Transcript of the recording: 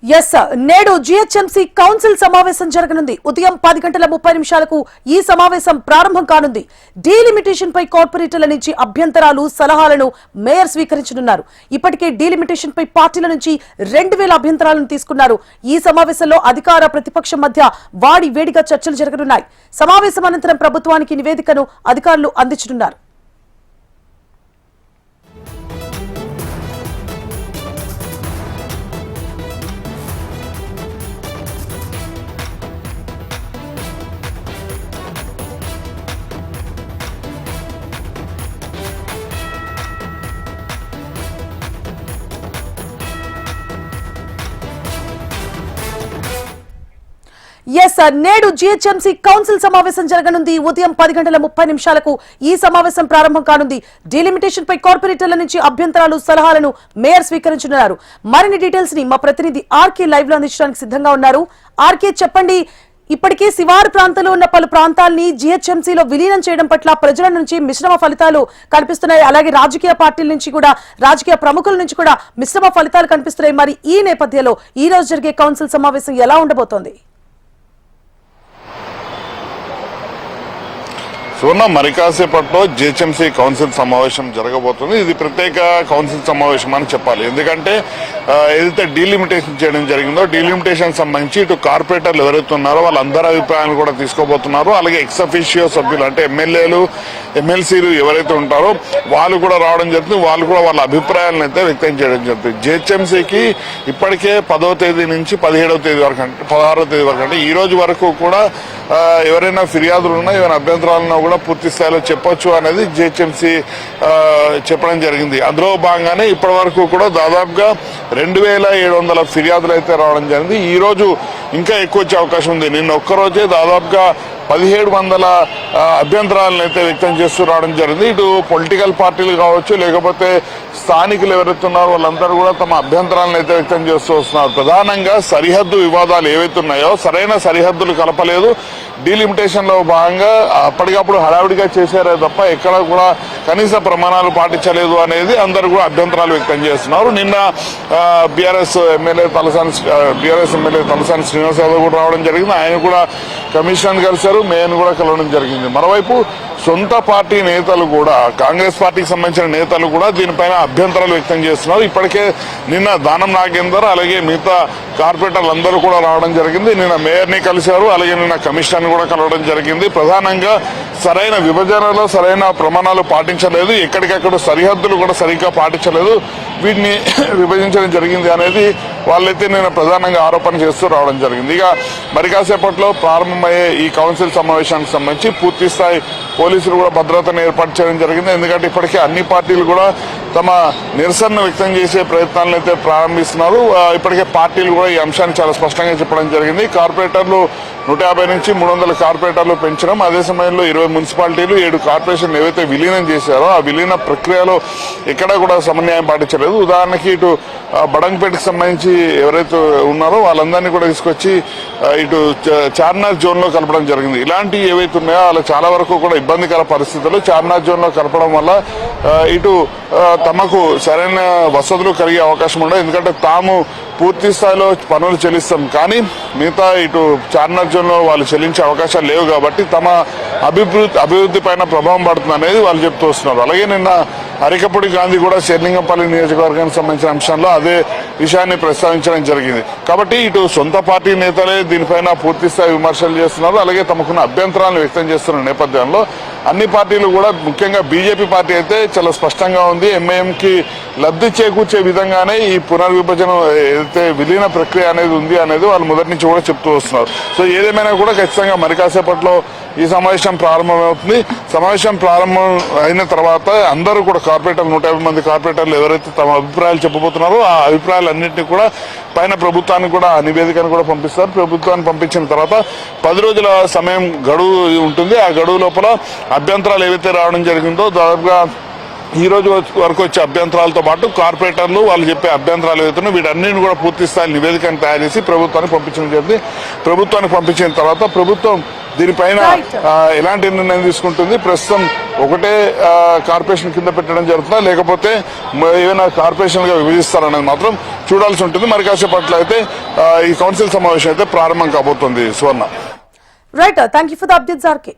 నేడు GHMC council సమావేశం జరగనుంది. ఉదయం 10:30 ఈ సమావేశం ప్రారంభం కానుంది. డీలిమిటేషన్ పై కార్పొరేటర్ల నుంచి అభ్యంతరాలు, సలహాలను మేయర్ స్వీకరించనున్నారు. ఇప్పటికే డీలిమిటేషన్ పై పార్టీల నుంచి 2000 అభ్యంతరాలను తీసుకున్నారు. ఈ సమావేశంలో అధికార ప్రతిపక్షం మధ్య వాడి వేడిగా చర్చలు జరగనున్నాయి. సమావేశం అనంతరం ప్రభుత్వానికి నివేదికను అధికారులు అందించనున్నారు. నేడు జిహెచ్ఎంసీ కౌన్సిల్ సమావేశం జరగనుంది. ఉదయం 10:30 ఈ సమావేశం ప్రారంభం కానుంది. డీలిమిటేషన్ పై కార్పొరేటర్ల నుంచి అభ్యంతరాలు, సలహాలను మేయర్ స్వీకరించనున్నారు. మరిన్ని డీటెయిల్స్ ని మా ప్రతినిధి ఆర్కే లైవ్ లో అందించడానికి సిద్ధంగా ఉన్నారు. ఆర్కే, చెప్పండి, ఇప్పటికే శివారు ప్రాంతంలో ఉన్న పలు ప్రాంతాలని జిహెచ్ఎంసీలో విలీనం చేయడం పట్ల ప్రజల నుంచి మిశ్రమ ఫలితాలు కనిపిస్తున్నాయి. అలాగే రాజకీయ పార్టీల నుంచి కూడా, రాజకీయ ప్రముఖుల నుంచి కూడా మిశ్రమ ఫలితాలు కనిపిస్తున్నాయి. మరి ఈ నేపథ్యంలో ఈ రోజు జరిగే కౌన్సిల్ సమావేశం ఎలా ఉండబోతోంది? సువర్ణ, మరి కాసేపట్లో జిహెచ్ఎంసీ కౌన్సిల్ సమావేశం జరగబోతుంది. ఇది ప్రత్యేక కౌన్సిల్ సమావేశం అని చెప్పాలి. ఎందుకంటే ఏదైతే డీలిమిటేషన్ చేయడం జరిగిందో, డీలిమిటేషన్ సంబంధించి ఇటు కార్పొరేటర్లు ఎవరైతే ఉన్నారో వాళ్ళందరి అభిప్రాయాలు కూడా తీసుకోబోతున్నారు. అలాగే ఎక్స్ అఫీషియో సభ్యులు అంటే ఎమ్మెల్యేలు, ఎమ్మెల్సీలు ఎవరైతే ఉంటారో వాళ్ళు కూడా రావడం జరుగుతుంది. వాళ్ళు కూడా వాళ్ళ అభిప్రాయాలను అయితే వ్యక్తం చేయడం జరుగుతుంది. జిహెచ్ఎంసీకి ఇప్పటికే 10వ తేదీ నుంచి 17వ తేదీ వరకు అంటే 16వ తేదీ వరకు అంటే ఈ రోజు వరకు కూడా ఎవరైనా ఫిర్యాదులు ఉన్నా, ఏమైనా అభ్యంతరాలున్నా కూడా పూర్తి స్థాయిలో చెప్పొచ్చు అనేది జిహెచ్ఎంసీ చెప్పడం జరిగింది. అందులో భాగంగానే ఇప్పటి వరకు కూడా దాదాపుగా 2700 ఫిర్యాదులు అయితే రావడం జరిగింది. ఈ రోజు ఇంకా ఎక్కువ వచ్చే అవకాశం ఉంది. నిన్న ఒక్కరోజే దాదాపుగా 1700 అభ్యంతరాలను అయితే వ్యక్తం చేస్తూ రావడం జరిగింది. ఇటు పొలిటికల్ పార్టీలు కావచ్చు, లేకపోతే స్థానికులు ఎవరైతే ఉన్నారో వాళ్ళందరూ కూడా తమ అభ్యంతరాలను అయితే వ్యక్తం చేస్తూ వస్తున్నారు. ప్రధానంగా సరిహద్దు వివాదాలు ఏవైతే ఉన్నాయో సరైన సరిహద్దులు కలపలేదు. డీలిమిటేషన్ లో భాగంగా అప్పటికప్పుడు హడావిడిగా చేశారే తప్ప ఎక్కడ కూడా కనీస ప్రమాణాలు పాటించలేదు అనేది అందరూ కూడా అభ్యంతరాలు వ్యక్తం చేస్తున్నారు. నిన్న బీఆర్ఎస్ ఎమ్మెల్యే తలసాని శ్రీనివాస్ యాదవ్ కూడా రావడం జరిగింది. ఆయన కూడా కమిషనర్ కలిశారు, మేయర్ను కూడా కలవడం జరిగింది. మరోవైపు సొంత పార్టీ నేతలు కూడా, కాంగ్రెస్ పార్టీకి సంబంధించిన నేతలు కూడా దీనిపైన అభ్యంతరాలు వ్యక్తం చేస్తున్నారు. ఇప్పటికే నిన్న దానం నాగేందర్ అలాగే మిగతా కార్పొరేటర్లు అందరూ కూడా రావడం జరిగింది. నిన్న మేయర్ని కలిశారు, అలాగే నిన్న కమిషనర్ని కూడా కలవడం జరిగింది. ప్రధానంగా సరైన విభజనలో సరైన ప్రమాణాలు పాటించలేదు, ఎక్కడికక్కడ సరిహద్దులు కూడా సరిగ్గా పాటించలేదు, వీటిని విభజించడం జరిగింది అనేది వాళ్ళైతే నేను ప్రధానంగా ఆరోపణ చేస్తూ రావడం జరిగింది. ఇక మరి కాసేపట్లో ప్రారంభమయ్యే ఈ కౌన్సిల్ సమావేశానికి సంబంధించి పూర్తి స్థాయి పోలీసులు కూడా భద్రతను ఏర్పాటు చేయడం జరిగింది. ఎందుకంటే ఇప్పటికే అన్ని పార్టీలు కూడా తమ నిరసనను వ్యక్తం చేసే ప్రయత్నాలను అయితే ప్రారంభిస్తున్నారు. ఇప్పటికే పార్టీలు కూడా ఈ అంశాన్ని చాలా స్పష్టంగా చెప్పడం జరిగింది. కార్పొరేటర్లు 150 నుంచి 300 కార్పొరేటర్లు పెంచడం, అదే సమయంలో 20 మున్సిపాలిటీలు 7 కార్పొరేషన్లు ఏవైతే విలీనం చేశారో ఆ విలీన ప్రక్రియలో ఎక్కడా కూడా సమన్వయం పాటించలేదు. ఉదాహరణకి ఇటు బడంగపేటకు సంబంధించి ఎవరైతే ఉన్నారో వాళ్ళందరినీ కూడా తీసుకొచ్చి ఇటు చార్మినార్ జోన్ లో కలపడం జరిగింది. ఇలాంటివి ఏవైతే ఉన్నాయో వాళ్ళ చాలా వరకు కూడా ఇబ్బందికర పరిస్థితులు చార్మినార్ జోన్ లో కలపడం వల్ల ఇటు తమకు సరైన వసతులు కలిగే అవకాశం ఉండదు. ఎందుకంటే తాము పూర్తి స్థాయిలో పనులు చెల్లిస్తాం, కానీ మిగతా ఇటు చార్మినార్ జోన్ లో వాళ్ళు చెల్లించే అవకాశాలు లేవు కాబట్టి తమ అభివృద్ధి పైన ప్రభావం పడుతుంది అనేది వాళ్ళు చెప్తూ వస్తున్నారు. అలాగే నిన్న అరికపూడి గాంధీ కూడా శేర్లింగంపల్లి నియోజకవర్గానికి సంబంధించిన అంశంలో అదే విషయాన్ని ప్రస్తావించడం జరిగింది. కాబట్టి ఇటు సొంత పార్టీ నేతలే దీనిపైన పూర్తి స్థాయి విమర్శలు చేస్తున్నారు, అలాగే తమకున్న అభ్యంతరాలను వ్యక్తం చేస్తున్న నేపథ్యంలో అన్ని పార్టీలు కూడా, ముఖ్యంగా బీజేపీ పార్టీ అయితే చాలా స్పష్టంగా ఉంది. ఎంఐఎంకి లబ్ధి చేకూర్చే విధంగానే ఈ పునర్విభజన ఏదైతే విలీన ప్రక్రియ అనేది ఉంది అనేది వాళ్ళు మొదటి నుంచి కూడా చెప్తూ వస్తున్నారు. సో ఏదేమైనా కూడా ఖచ్చితంగా మరి కాసేపట్లో ఈ సమావేశం ప్రారంభమవుతుంది. సమావేశం ప్రారంభం అయిన తర్వాత అందరూ కూడా కార్పొరేటర్లు 150 మంది కార్పొరేటర్లు ఎవరైతే తమ అభిప్రాయాలు చెప్పబోతున్నారో ఆ అభిప్రాయాలన్నింటినీ కూడా పైన ప్రభుత్వానికి కూడా నివేదికను కూడా పంపిస్తారు. ప్రభుత్వాన్ని పంపించిన తర్వాత 10 రోజుల సమయం గడువు ఉంటుంది. ఆ గడువు లోపల అభ్యంతరాలు ఏవైతే రావడం జరిగిందో దాదాపుగా ఈ రోజు వరకు వచ్చే అభ్యంతరాలతో పాటు కార్పొరేటర్లు వాళ్ళు చెప్పే అభ్యంతరాలు ఏవైతున్నాయో వీటన్నిటిని కూడా పూర్తి స్థాయి నివేదికను తయారు చేసి ప్రభుత్వానికి పంపించడం జరిగింది. ప్రభుత్వానికి పంపించిన తర్వాత ప్రభుత్వం దీనిపైన ఎలాంటి నిర్ణయం తీసుకుంటుంది, ప్రస్తుతం ఒకటే కార్పొరేషన్ కింద పెట్టడం జరుగుతుందా లేకపోతే ఏమైనా కార్పొరేషన్ గా విభజిస్తారనేది మాత్రం చూడాల్సి ఉంటుంది. మరి కాసేపట్లో అయితే ఈ కౌన్సిల్ సమావేశం అయితే ప్రారంభం కాబోతుంది. Suvarna. Right, thank you for the updates RK.